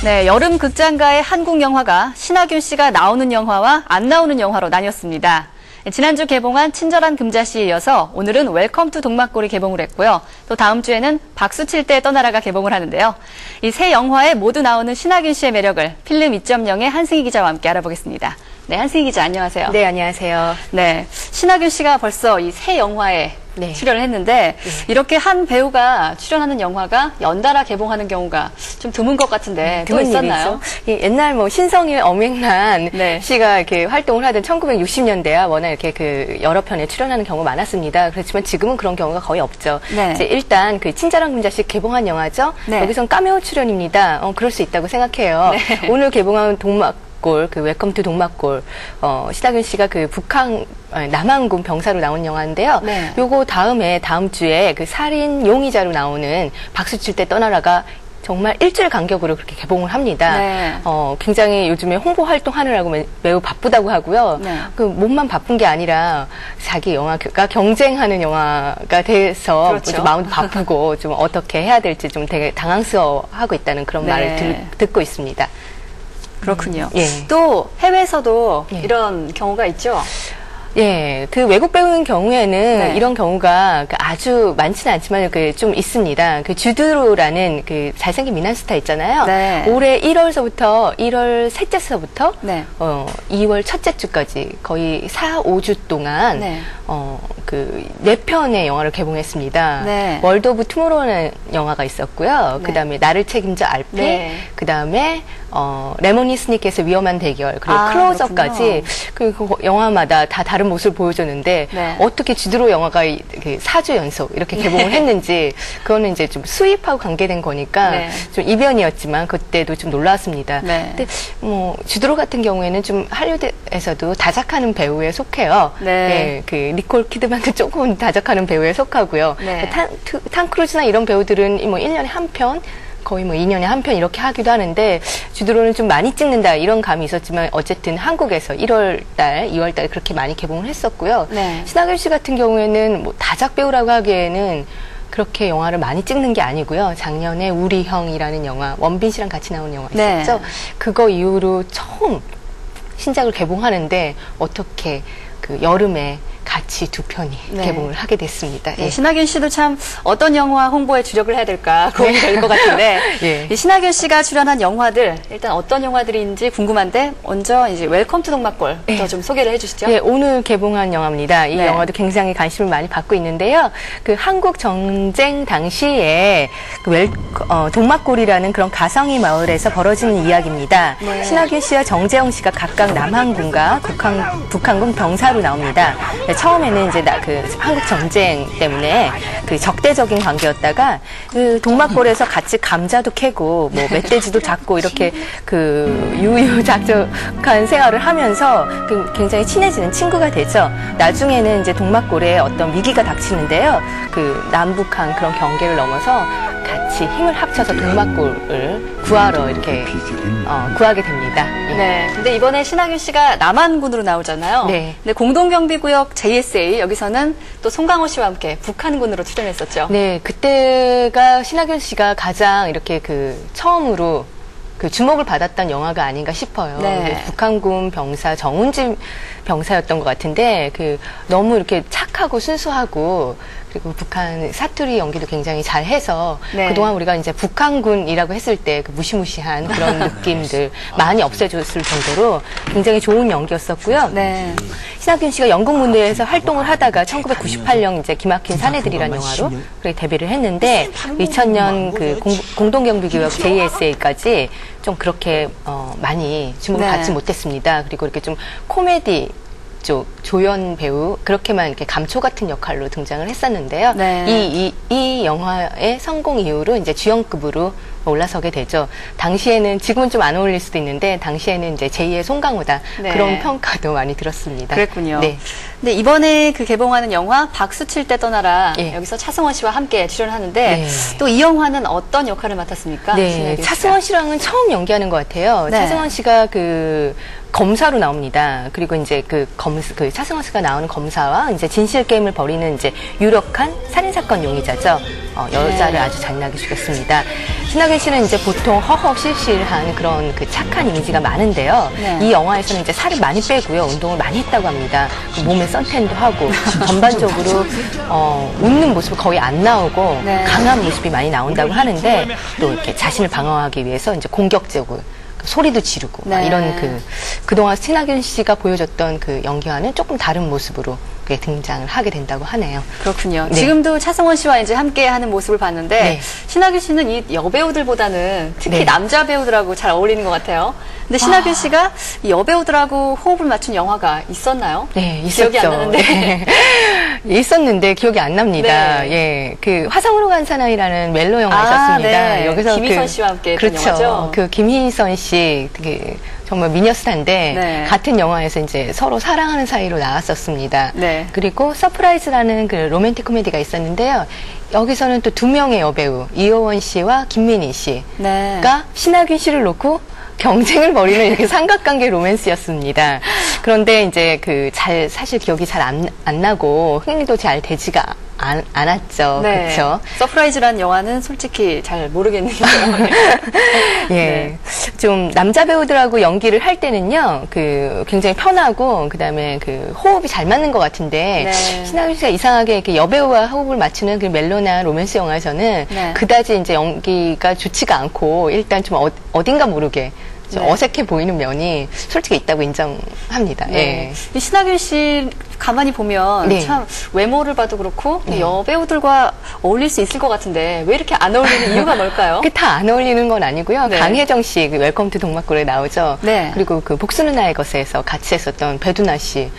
네, 여름 극장가의 한국 영화가 신하균 씨가 나오는 영화와 안 나오는 영화로 나뉘었습니다. 지난주 개봉한 친절한 금자씨에 이어서 오늘은 웰컴 투 동막골이 개봉을 했고요. 또 다음 주에는 박수 칠 때 떠나라가 개봉을 하는데요. 이 세 영화에 모두 나오는 신하균 씨의 매력을 필름 2.0의 한승희 기자와 함께 알아보겠습니다. 네, 한승희 기자 안녕하세요. 네, 안녕하세요. 네, 신하균 씨가 벌써 이 세 영화에 출연을 했는데 이렇게 한 배우가 출연하는 영화가 연달아 개봉하는 경우가 좀 드문 것 같은데 또 있었나요? 옛날 뭐 신성일, 엄앵란 씨가 이렇게 활동을 하던 1960년대야 워낙 이렇게 그 여러 편에 출연하는 경우가 많았습니다. 그렇지만 지금은 그런 경우가 거의 없죠. 이제 일단 그 친절한 금자씨 개봉한 영화죠. 여기선 카메오 출연입니다. 그럴 수 있다고 생각해요. 오늘 개봉한 그 웰컴 투 동막골, 신하균 씨가 그 남한군 병사로 나온 영화인데요. 요거 다음 주에 그 살인 용의자로 나오는 박수 칠 때 떠나라가 정말 일주일 간격으로 그렇게 개봉을 합니다. 굉장히 요즘에 홍보 활동하느라고 매우 바쁘다고 하고요. 그 몸만 바쁜 게 아니라 자기 영화가 경쟁하는 영화가 돼서 좀 마음도 바쁘고 좀 어떻게 해야 될지 좀 되게 당황스러워하고 있다는 그런 말을 듣고 있습니다. 그렇군요. 또 해외에서도 이런 경우가 있죠? 예, 그 외국 배우는 경우에는 이런 경우가 아주 많지는 않지만 좀 있습니다. 그 주드로라는 그 잘생긴 미남 스타 있잖아요. 올해 1월 셋째 주부터 2월 첫째 주까지 거의 4, 5주 동안 그 4편의 영화를 개봉했습니다. 월드 오브 투모로우라는 영화가 있었고요. 그 다음에 나를 책임져 알피, 그 다음에 레모니 스니켓의 위험한 대결, 그리고 클로즈업까지 그 영화마다 다 다른 모습을 보여줬는데 어떻게 주드로 영화가 4주 연속 이렇게 개봉을 했는지 그거는 이제 좀 수입하고 관계된 거니까 좀 이변이었지만 그때도 좀 놀랐습니다. 근데 뭐 주드로 같은 경우에는 좀 할리우드에서도 다작하는 배우에 속해요. 그 니콜 키드만도 조금 다작하는 배우에 속하고요. 탐 크루즈나 이런 배우들은 뭐 1년에 한 편, 거의 뭐 2년에 한 편 이렇게 하기도 하는데 주드로는 좀 많이 찍는다 이런 감이 있었지만 어쨌든 한국에서 1월달, 2월달 그렇게 많이 개봉을 했었고요. 신하균 씨 같은 경우에는 뭐 다작 배우라고 하기에는 그렇게 영화를 많이 찍는 게 아니고요. 작년에 우리 형이라는 영화, 원빈 씨랑 같이 나온 영화 있었죠. 그거 이후로 처음 신작을 개봉하는데 어떻게 그 여름에 같이 두 편이 개봉을 하게 됐습니다. 신하균 씨도 참 어떤 영화 홍보에 주력을 해야 될까 고민이 될 것 같은데 이 신하균 씨가 출연한 영화들 일단 어떤 영화들인지 궁금한데 먼저 이제 웰컴 투 동막골부터 좀 소개를 해주시죠. 오늘 개봉한 영화입니다. 이 영화도 굉장히 관심을 많이 받고 있는데요. 그 한국 전쟁 당시에 그 동막골이라는 그런 가상의 마을에서 벌어지는 이야기입니다. 신하균 씨와 정재영 씨가 각각 남한군과 북한군 병사로 나옵니다. 처음에는 이제 그 한국 전쟁 때문에 그 적대적인 관계였다가 그 동막골에서 같이 감자도 캐고 뭐 멧돼지도 잡고 이렇게 그 유유작적한 생활을 하면서 굉장히 친해지는 친구가 되죠. 나중에는 이제 동막골에 어떤 위기가 닥치는데요. 그 남북한 그런 경계를 넘어서 같이 힘을 합쳐서 동막골을 구하러 이렇게 구하게 됩니다. 근데 이번에 신하균 씨가 남한군으로 나오잖아요. 근데 공동경비구역 JSA 여기서는 또 송강호 씨와 함께 북한군으로 출연했었죠. 그때가 신하균 씨가 가장 이렇게 그 처음으로 그 주목을 받았던 영화가 아닌가 싶어요. 북한군 병사 정운진 병사였던 것 같은데 그 너무 이렇게 착하고 순수하고 그리고 북한 사투리 연기도 굉장히 잘해서 그동안 우리가 이제 북한군이라고 했을 때 그 무시무시한 그런 느낌들 많이 없애줬을 정도로 굉장히 좋은 연기였었고요. 신하균 씨가 영국 무대에서 활동을 하다가 1998년 이제 기막힌 사내들이라는 영화로 데뷔를 했는데 2000년 그 공동경비구역 JSA까지 좀 그렇게 많이 주목을 받지 못했습니다. 그리고 이렇게 좀 코미디 쪽 조연 배우 그렇게만 이렇게 감초 같은 역할로 등장을 했었는데요. 이 영화의 성공 이후로 이제 주연급으로 올라서게 되죠. 당시에는 지금은 좀 안 어울릴 수도 있는데 당시에는 이제 제2의 송강호다 그런 평가도 많이 들었습니다. 그랬군요. 근데 이번에 그 개봉하는 영화 박수 칠 때 떠나라 여기서 차승원 씨와 함께 출연하는데 또 이 영화는 어떤 역할을 맡았습니까? 차승원 씨랑은 처음 연기하는 것 같아요. 차승원 씨가 그 검사로 나옵니다. 그리고 이제 그 차승원 씨가 나오는 검사와 이제 진실 게임을 벌이는 이제 유력한 살인사건 용의자죠. 여자를 아주 잔인하게 죽였습니다. 신하균 씨는 이제 보통 허허실실한 그런 그 착한 이미지가 많은데요. 네. 이 영화에서는 이제 살을 많이 빼고요. 운동을 많이 했다고 합니다. 몸에 선탠도 하고 전반적으로 웃는 모습이 거의 안 나오고 네. 강한 모습이 많이 나온다고 하는데 또 이렇게 자신을 방어하기 위해서 이제 공격적으로 소리도 지르고 네. 이런 그동안 신하균 씨가 보여줬던 그 연기와는 조금 다른 모습으로 등장을 하게 된다고 하네요. 그렇군요. 네. 지금도 차승원 씨와 이제 함께하는 모습을 봤는데 네. 신하균 씨는 이 여배우들보다는 특히 네. 남자 배우들하고 잘 어울리는 것 같아요. 근데 신하균 씨가 이 여배우들하고 호흡을 맞춘 영화가 있었나요? 네, 있었죠. 기억이 안 나는데. 네. 있었는데 기억이 안 납니다. 네. 예, 그 화성으로 간 사나이라는 멜로 영화 있었습니다. 네. 여기서 김희선 씨와 함께 했던 그렇죠. 영화죠. 그 김희선 씨 정말 미녀스타인데 네. 같은 영화에서 이제 서로 사랑하는 사이로 나왔었습니다. 네. 그리고 서프라이즈라는 그 로맨틱 코미디가 있었는데요. 여기서는 또 2명의 여배우 이효원 씨와 김민희 씨가 네. 신하균 씨를 놓고 경쟁을 벌이는 이렇게 삼각관계 로맨스였습니다. 그런데 이제 사실 기억이 잘 안 나고 흥행도 잘 되지가 않았죠. 네. 그렇죠. 서프라이즈라는 영화는 솔직히 잘 모르겠네요. 예. 네. 좀 남자 배우들하고 연기를 할 때는요. 굉장히 편하고 그다음에 호흡이 잘 맞는 것 같은데 네. 신하균 씨가 이상하게 이렇게 여배우와 호흡을 맞추는 그 멜로나 로맨스 영화에서는 네. 그다지 이제 연기가 좋지가 않고 일단 좀 어딘가 모르게 네. 어색해 보이는 면이 솔직히 있다고 인정합니다. 네. 예. 이 신하균 씨 가만히 보면 네. 참 외모를 봐도 그렇고 네. 여배우들과 어울릴 수 있을 것 같은데 왜 이렇게 안 어울리는 이유가 뭘까요? 다 안 어울리는 건 아니고요. 네. 강혜정 씨 웰컴 투 동막골에 나오죠. 네. 그리고 복수 누나의 것에서 같이 했었던 배두나 씨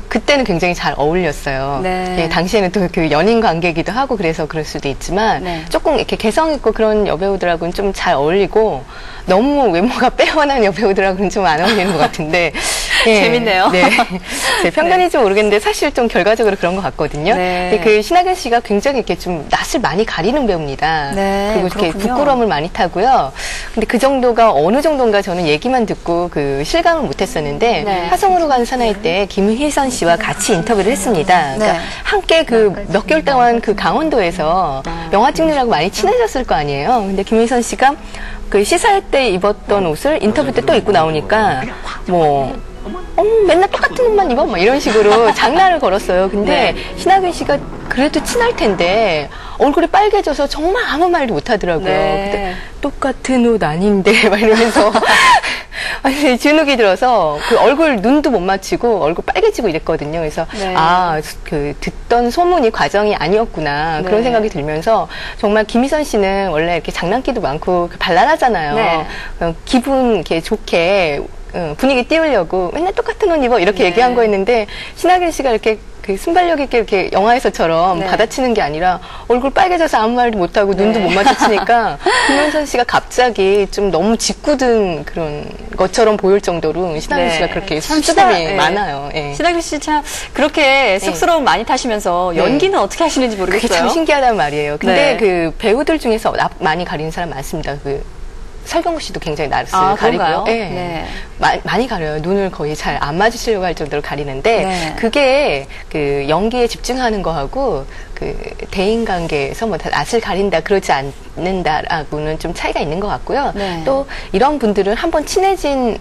그때는 굉장히 잘 어울렸어요. 네. 예, 당시에는 또 연인 관계이기도 하고 그래서 그럴 수도 있지만 네. 조금 이렇게 개성 있고 그런 여배우들하고는 좀 잘 어울리고 너무 외모가 빼어난 여배우들하고는 좀 안 어울리는 것 같은데 예, 재밌네요. 네. 제 편견인지 네. 모르겠는데 사실 좀 결과적으로 그런 것 같거든요. 네. 근데 신하균 씨가 굉장히 이렇게 좀 낯을 많이 가리는 배우입니다. 네, 그리고 이렇게 그렇군요. 부끄러움을 많이 타고요. 근데 그 정도가 어느 정도인가 저는 얘기만 듣고 실감을 못했었는데 네. 화성으로 간 사나이 때 김희선 씨와 같이 인터뷰를 했습니다. 그러니까 네. 함께 몇 개월 동안 강원도에서 영화 찍느라고 많이 친해졌을 거 아니에요. 근데 김희선 씨가 시사회 때 입었던 옷을 인터뷰 때 또 입고 나오니까 맨날 똑같은 옷만 입어? 이런 식으로 장난을 걸었어요. 근데 네. 신하균 씨가 그래도 친할 텐데 얼굴이 빨개져서 정말 아무 말도 못 하더라고요. 네. 근데 똑같은 옷 아닌데 이러면서 아니, 주눅이 들어서 얼굴 눈도 못 맞추고 얼굴 빨개지고 이랬거든요. 그래서 네. 듣던 소문이 과정이 아니었구나 그런 네. 생각이 들면서 정말 김희선 씨는 원래 이렇게 장난기도 많고 발랄하잖아요. 네. 기분 이렇게 좋게 분위기 띄우려고 맨날 똑같은 옷 입어 이렇게 네. 얘기한 거였는데 신하균 씨가 이렇게 순발력 있게 이렇게 영화에서처럼 네. 받아치는 게 아니라 얼굴 빨개져서 아무 말도 못하고 네. 눈도 못 마주치니까 김현선 씨가 갑자기 좀 너무 짓궂은 그런 것처럼 보일 정도로 신하균 네. 씨가 그렇게 수줍음이 많아요. 네. 신하균 씨 참 그렇게 쑥스러움 많이 타시면서 연기는 어떻게 하시는지 모르겠어요. 그게 참 신기하단 말이에요. 근데 네. 배우들 중에서 많이 가리는 사람 많습니다. 설경구 씨도 굉장히 낯을 가리고요. 네. 네. 많이 가려요. 눈을 거의 잘 안 마주치려고 할 정도로 가리는데 네. 그게 연기에 집중하는 거하고 대인 관계에서 낯을 가린다 그러지 않는다라고는 좀 차이가 있는 것 같고요. 네. 또 이런 분들은 한번 친해진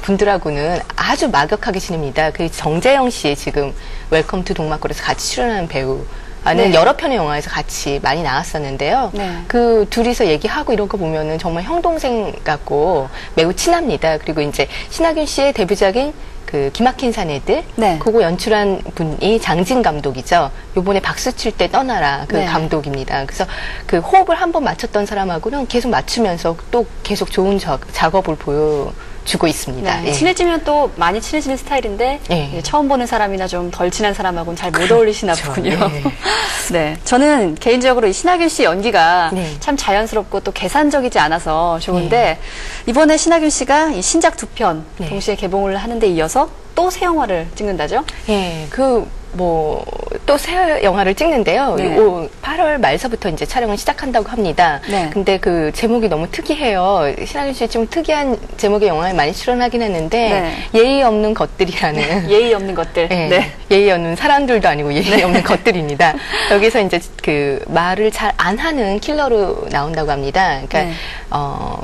분들하고는 아주 막역하게 지냅니다. 정재영 씨 지금 웰컴 투 동막골에서 같이 출연하는 배우 네. 여러 편의 영화에서 같이 많이 나왔었는데요. 네. 둘이서 얘기하고 이런 거 보면은 정말 형동생 같고 매우 친합니다. 그리고 이제 신하균 씨의 데뷔작인 기막힌 사내들, 네. 그거 연출한 분이 장진 감독이죠. 요번에 박수 칠 때 떠나라 네. 감독입니다. 그래서 호흡을 한번 맞췄던 사람하고는 계속 맞추면서 또 계속 좋은 작업을 보여주고 있습니다. 네. 예. 친해지면 또 많이 친해지는 스타일인데 예. 처음 보는 사람이나 좀 덜 친한 사람하고는 잘 못 어울리시나 보군요. 네. 네, 저는 개인적으로 이 신하균 씨 연기가 네. 참 자연스럽고 또 계산적이지 않아서 좋은데 네. 이번에 신하균 씨가 이 신작 2편 네. 동시에 개봉을 하는데 이어서 또 새 영화를 찍는다죠? 예, 또 새 영화를 찍는데요. 네. 8월 말서부터 이제 촬영을 시작한다고 합니다. 네. 근데 그 제목이 너무 특이해요. 신하균 씨 좀 특이한 제목의 영화에 많이 출연하긴 했는데, 네. 예의 없는 것들이라는. 예의 없는 것들. 네. 네. 예의 없는 사람들도 아니고 예의 없는 것들입니다. 여기서 이제 그 말을 잘 안 하는 킬러로 나온다고 합니다. 그러니까, 네.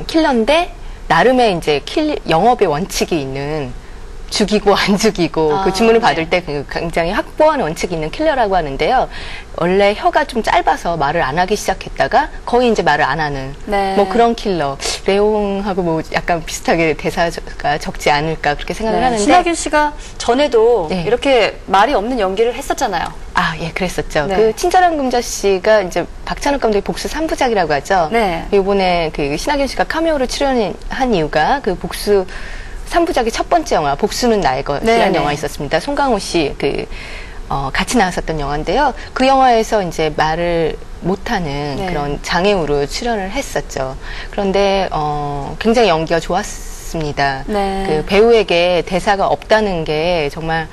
킬러인데, 나름의 이제 영업의 원칙이 있는, 죽이고 안 죽이고 그 주문을 받을 때 굉장히 확고한 원칙이 있는 킬러라고 하는데요. 원래 혀가 좀 짧아서 말을 안 하기 시작했다가 거의 이제 말을 안 하는 네. 뭐 그런 킬러. 레옹하고 뭐 약간 비슷하게 대사가 적지 않을까 그렇게 생각을 하는데, 신하균 씨가 전에도 네. 이렇게 말이 없는 연기를 했었잖아요. 아, 예, 그랬었죠. 네. 그 친절한 금자 씨가 이제 박찬욱 감독의 복수 3부작이라고 하죠. 네. 이번에 그 신하균 씨가 카메오로 출연한 이유가 그 복수 3부작의 첫 번째 영화, 복수는 나의 것이라는 영화 있었습니다. 송강호 씨, 같이 나왔었던 영화인데요. 그 영화에서 이제 말을 못하는 네. 그런 장애우로 출연을 했었죠. 그런데, 굉장히 연기가 좋았습니다. 네. 그 배우에게 대사가 없다는 게 정말,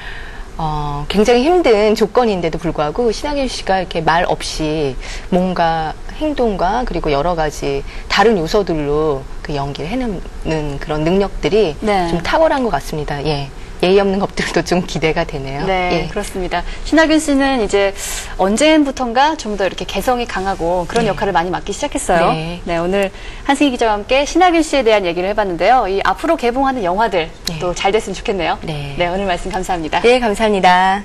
굉장히 힘든 조건인데도 불구하고 신하균 씨가 이렇게 말 없이 뭔가 행동과 그리고 여러 가지 다른 요소들로 그 연기를 해내는 그런 능력들이 네. 좀 탁월한 것 같습니다. 예. 예의 없는 것들도 좀 기대가 되네요. 네, 예. 그렇습니다. 신하균 씨는 이제 언제부턴가 좀 더 이렇게 개성이 강하고 그런 네. 역할을 많이 맡기 시작했어요. 네. 네, 오늘 한승희 기자와 함께 신하균 씨에 대한 얘기를 해봤는데요. 이 앞으로 개봉하는 영화들 네. 또 잘 됐으면 좋겠네요. 네. 네, 오늘 말씀 감사합니다. 예, 감사합니다.